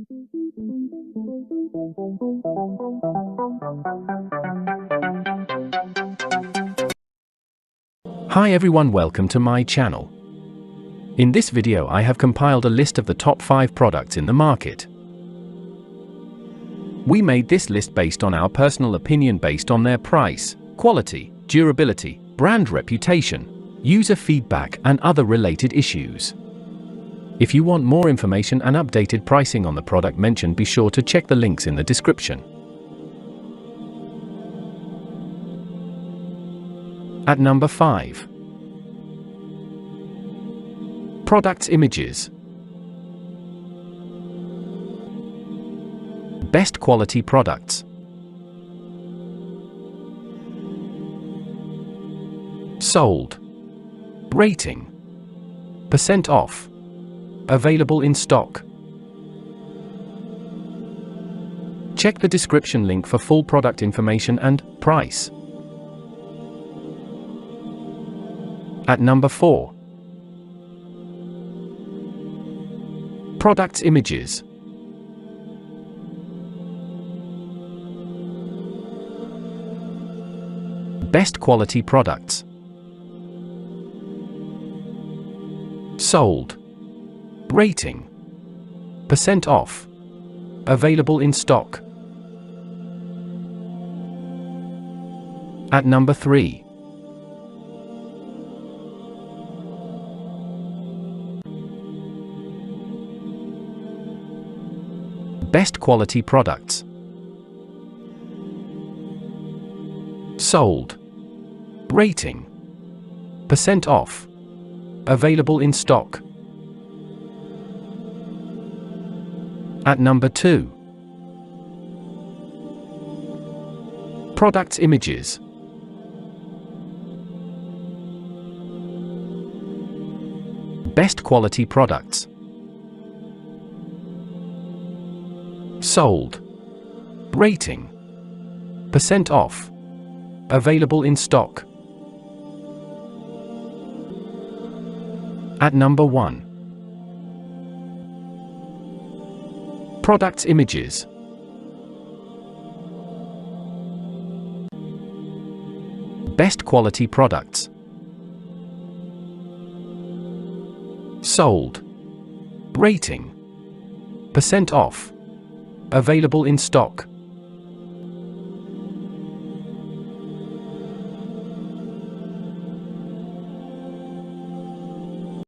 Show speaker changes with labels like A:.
A: Hi everyone, welcome to my channel. In this video I have compiled a list of the top 5 products in the market. We made this list based on our personal opinion based on their price, quality, durability, brand reputation, user feedback and other related issues. If you want more information and updated pricing on the product mentioned, be sure to check the links in the description. At number 5. Products images. Best quality products. Sold. Rating. % off. Available in stock. Check the description link for full product information and price. At number 4. Products images. Best quality products. Sold. Rating. % off. Available in stock. At number 3. Best quality products. Sold. Rating. % off. Available in stock. At number 2. Products images. Best quality products. Sold. Rating. % off. Available in stock. At number 1. Products images. Best quality products. Sold. Rating. % off. Available in stock.